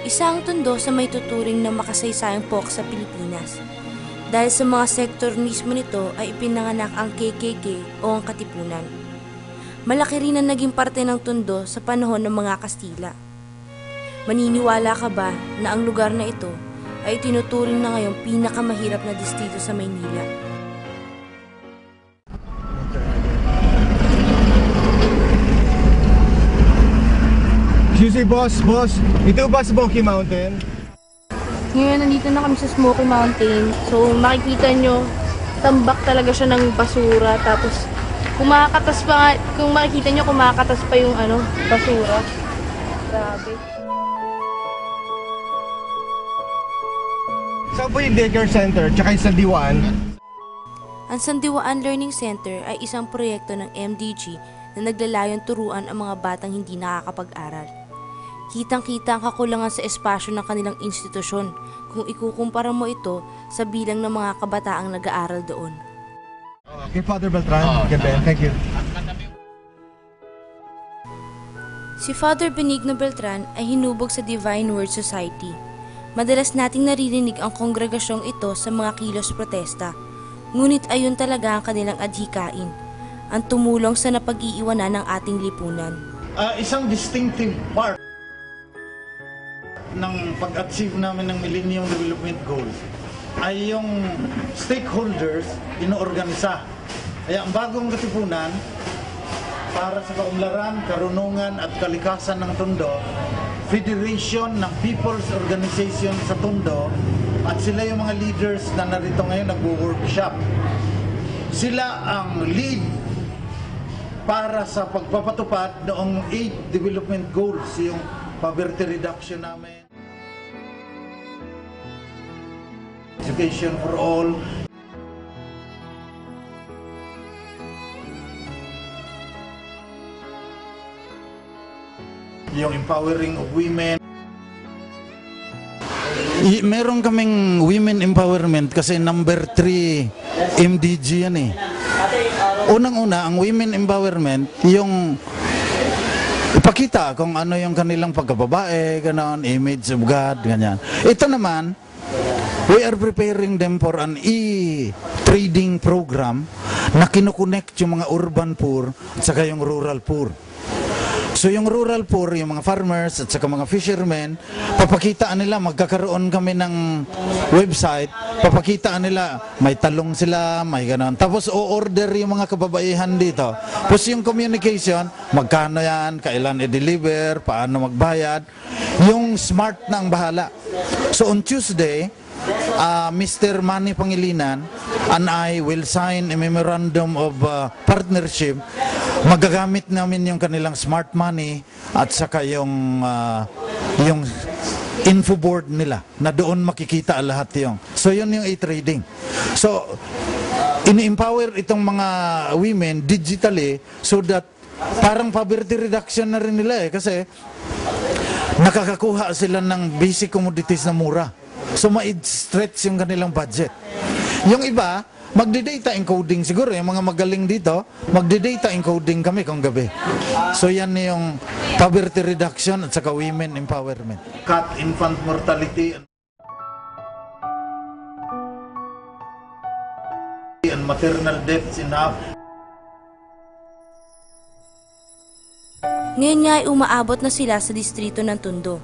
Isang tondo sa may tuturing na makasaysayang folk sa Pilipinas. Dahil sa mga sektor mismo nito ay ipinanganak ang KKK o ang Katipunan. Malaki rin ang naging parte ng tondo sa panahon ng mga Kastila. Maniniwala ka ba na ang lugar na ito ay tinuturing na ngayong pinakamahirap na distrito sa Maynila? Excuse me, boss. Ito ba Smoky Mountain? Ngayon, nandito na kami sa Smoky Mountain. So, makikita nyo, tambak talaga siya ng basura. Tapos, kumakatas pa, kung makikita nyo, kumakatas pa yung basura. Grabe. Saan po yung daycare center, tsaka yung Sandiwaan? Ang Sandiwaan Learning Center ay isang proyekto ng MDG na naglalayong turuan ang mga batang hindi nakakapag-aral. Kitang-kita ang kakulangan sa espasyo ng kanilang institusyon kung ikukumpara mo ito sa bilang ng mga kabataang nag-aaral doon. Okay, Father Beltran. Thank you. Si Father Benigno Beltran ay hinubog sa Divine Word Society. Madalas nating naririnig ang kongregasyong ito sa mga kilos protesta, ngunit ayun talaga ang kanilang adhikain, ang tumulong sa napag-iiwanan ng ating lipunan. Isang distinctive part ng pag-achieve namin ng Millennium Development Goals ay yung stakeholders inoorganisa. Kaya ang bagong katipunan para sa kaunlaran, karunungan at kalikasan ng Tondo, Federation ng People's Organization sa Tondo, at sila yung mga leaders na narito ngayon nagwo-workshop. Sila ang lead para sa pagpapatupad noong 8 development goals, yung poverty reduction namin, education for all, yung empowering of women. Meron kaming women empowerment kasi number 3 MDG yan eh. Unang-una, ang women empowerment, yung ipakita kung ano yung kanilang pagkababae, ganon, image of God, ganyan. Ito naman, we are preparing them for an e-trading program na kinukonect yung mga urban poor at saka yung rural poor. So yung rural poor, yung mga farmers at saka mga fishermen, papakitaan nila, magkakaroon kami ng website, papakitaan nila, may talong sila, may ganon. Tapos o-order yung mga kababaihan dito. Tapos yung communication, magkano yan, kailan i-deliver, paano magbayad, yung smart na ang bahala. So on Tuesday, Mr. Manny Pangilinan and I will sign a memorandum of partnership. Magagamit namin yung kanilang smart money at saka yung info board nila na doon makikita lahat yung. So yun yung e-trading. So ini-empower itong mga women digitally so that parang poverty reduction na rin nila kasi nakakakuha sila ng basic commodities na mura. So ma-stretch yung kanilang budget. Yung iba, magdi-data encoding siguro. Yung mga magaling dito, magdi-data encoding kami kung gabi. So yan yung poverty reduction at saka women empowerment. Cut infant mortality and maternal deaths in half. Ngayon nga ay umaabot na sila sa distrito ng Tondo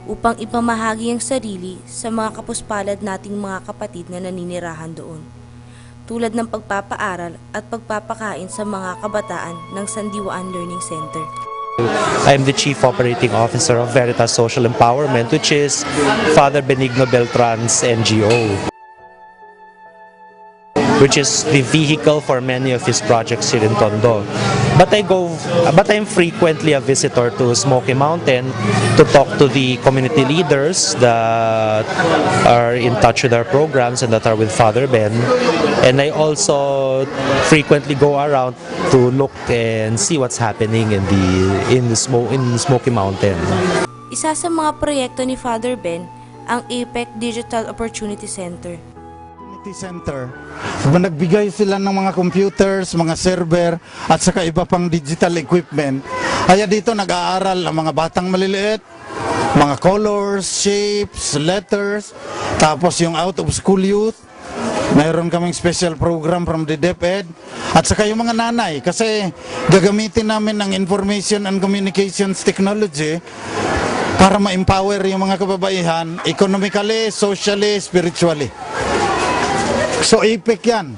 upang ipamahagi ang sarili sa mga kapuspalad nating mga kapatid na naninirahan doon, tulad ng pagpapaaral at pagpapakain sa mga kabataan ng Sandiwaan Learning Center. I'm the Chief Operating Officer of Veritas Social Empowerment, which is Father Benigno Beltran's NGO, which is the vehicle for many of his projects here in Tondo. But I'm frequently a visitor to Smoky Mountain to talk to the community leaders that are in touch with our programs and that are with Father Ben. And I also frequently go around to look and see what's happening in Smoky Mountain. Isa sa mga proyekto ni Father Ben ang APEC Digital Opportunity Center. Center. Nagbigay sila ng mga computers, mga server at saka iba pang digital equipment. Kaya dito nag-aaral ang mga batang maliliit mga colors, shapes, letters, tapos yung out of school youth, mayroon kaming special program from the DepEd, at saka yung mga nanay, kasi gagamitin namin ang information and communications technology para ma-empower yung mga kababaihan economically, socially, spiritually. So IPIC yan,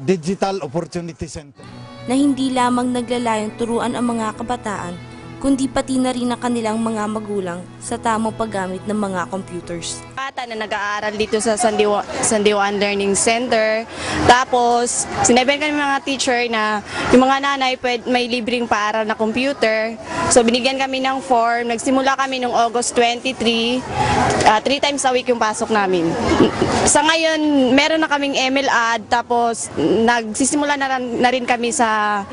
Digital Opportunity Center. Na hindi lamang naglalayong turuan ang mga kabataan, kundi pati na rin ang kanilang mga magulang sa tamang paggamit ng mga computers. Bata na nag-aaral dito sa Sandiwan Learning Center. Tapos, sinabihan kami mga teacher na yung mga nanay may libreng paaral na computer. So, binigyan kami ng form. Nagsimula kami noong August 23. 3 times a week yung pasok namin. Sa ngayon, meron na kaming ML ad. Tapos, nagsisimula na rin kami sa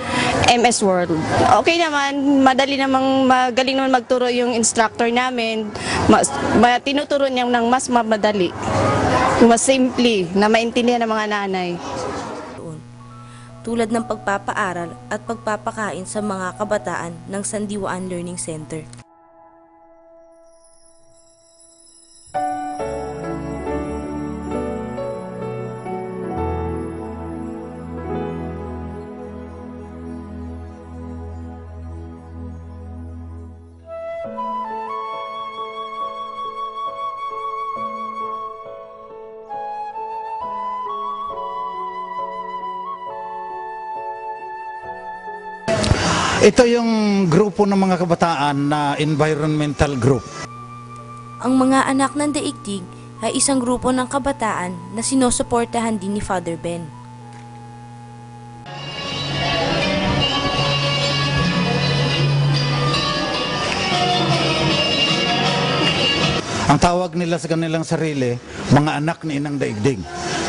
MS Word. Okay naman, magaling naman magturo yung instructor namin. Tinuturo niya ng mas madali, mas simple, na maintindihan ng mga nanay. Tulad ng pagpapaaral at pagpapakain sa mga kabataan ng Sandiwaan Learning Center. Ito yung grupo ng mga kabataan na environmental group. Ang mga anak ng daigdig ay isang grupo ng kabataan na sinusuportahan din ni Father Ben. Ang tawag nila sa kanilang sarili, mga anak ni Inang Daigdig.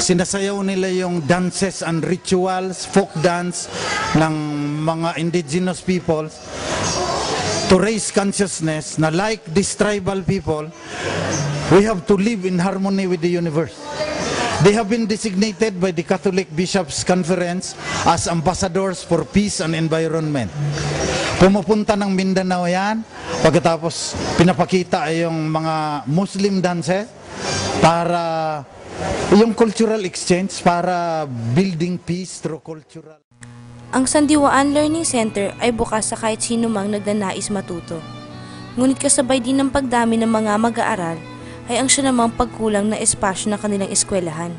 Sinasayaw nila yung dances and rituals, folk dance ng mga indigenous peoples to raise consciousness na like these tribal people, we have to live in harmony with the universe. They have been designated by the Catholic Bishops' Conference as ambassadors for peace and environment. Pumupunta ng Mindanao yan, pagkatapos pinapakita ay yung mga Muslim dances para yung cultural exchange, para building peace through cultural. Ang Sandiwaan Learning Center ay bukas sa kahit sino mang nagnanais matuto. Ngunit kasabay din ng pagdami ng mga mag-aaral ay ang siya namang pagkulang na espasyo ng kanilang eskwelahan.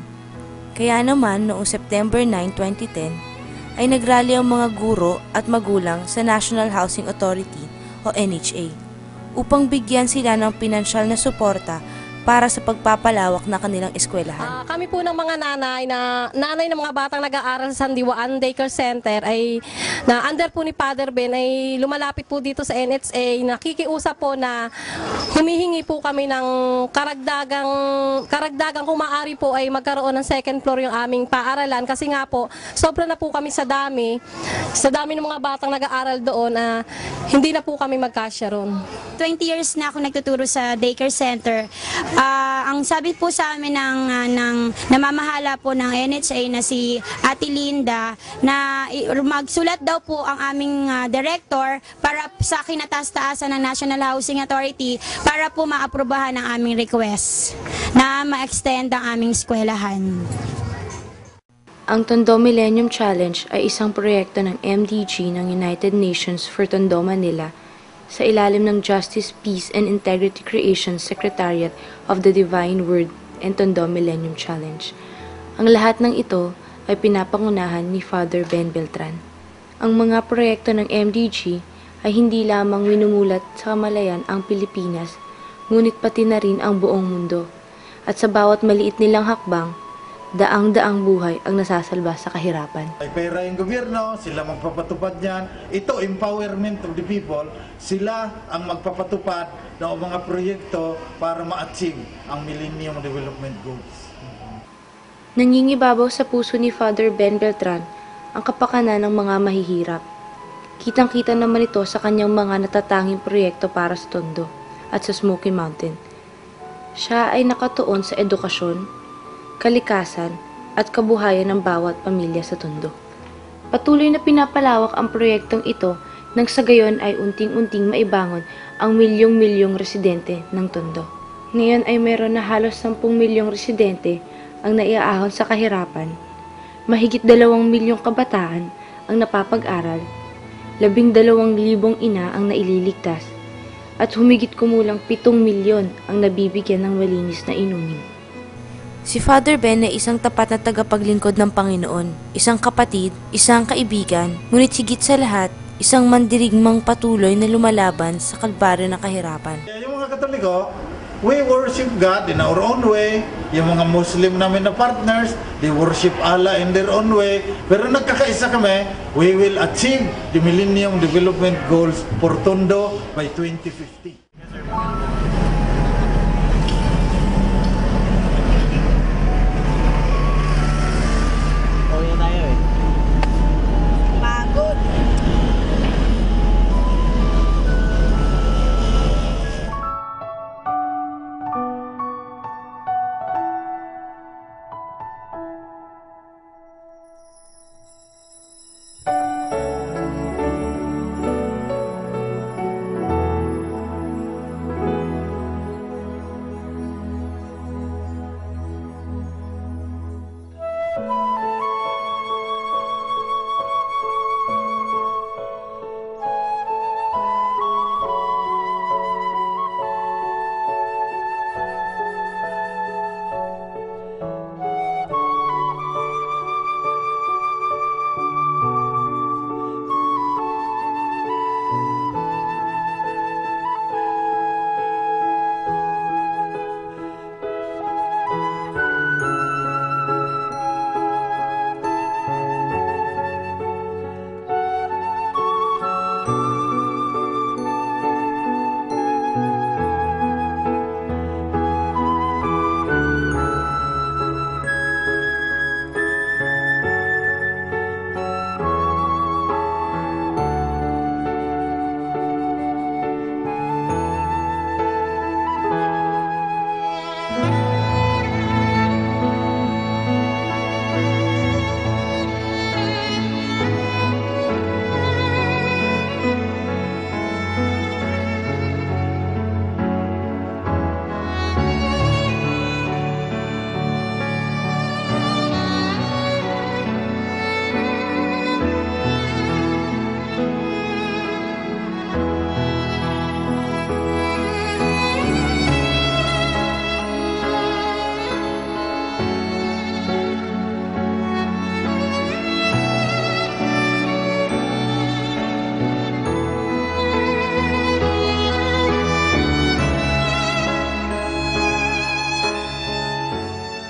Kaya naman noong September 9, 2010, ay nagrally ang mga guro at magulang sa National Housing Authority o NHA upang bigyan sila ng pinansyal na suporta para sa pagpapalawak ng kanilang eskwelahan. Kami po ng mga nanay ng mga batang nag-aaral sa Sandiwaan Daycare Center ay na under po ni Father Ben ay lumalapit po dito sa NHA, nakikiusap po na humihingi po kami ng karagdagang kung maaari po ay magkaroon ng second floor yung aming paaralan kasi nga po sobra na po kami sa dami ng mga batang nag-aaral doon hindi na po kami magkasya ron. 20 years na ako nagtuturo sa daycare center. Ang sabi po sa amin ng namamahala po ng NHA na si Ate Linda na magsulat daw po ang aming director para sa kinataas-taasan ng National Housing Authority para po maaprubahan ang aming request na ma-extend ang aming eskwelahan. Ang Tondo Millennium Challenge ay isang proyekto ng MDG ng United Nations for Tondo, Manila sa ilalim ng Justice, Peace and Integrity Creation Secretariat of the Divine Word and Tondo Millennium Challenge. Ang lahat ng ito ay pinapangunahan ni Father Ben Beltran. Ang mga proyekto ng MDG ay hindi lamang minumulat sa kamalayan ang Pilipinas, ngunit pati na rin ang buong mundo. At sa bawat maliit nilang hakbang, daang-daang buhay ang nasasalba sa kahirapan. Ay pera yung gobyerno, sila magpapatupad niyan. Ito, empowerment of the people. Sila ang magpapatupad ng mga proyekto para ma-achieve ang Millennium Development Goals. Nangingibabaw sa puso ni Father Ben Beltran ang kapakanan ng mga mahihirap. Kitang-kita naman ito sa kanyang mga natatanging proyekto para sa Tondo at sa Smoky Mountain. Siya ay nakatuon sa edukasyon, kalikasan at kabuhayan ng bawat pamilya sa Tondo. Patuloy na pinapalawak ang proyektong ito nang sa gayon ay unting-unting maibangon ang milyong-milyong residente ng Tondo. Ngayon ay meron na halos 10 milyong residente ang naiaahon sa kahirapan. Mahigit 2 milyong kabataan ang napapag-aral, 12,000 ina ang naililigtas, at humigit kumulang 7 milyon ang nabibigyan ng malinis na inumin. Si Father Ben ay isang tapat na tagapaglingkod ng Panginoon, isang kapatid, isang kaibigan, ngunit higit sa lahat, isang mandirigmang patuloy na lumalaban sa kalbaryo ng kahirapan. Yung mga Katoliko, we worship God in our own way. Yung mga Muslim namin na partners, they worship Allah in their own way. Pero nagkakaisa kami, we will achieve the Millennium Development Goals for Tondo by 2050.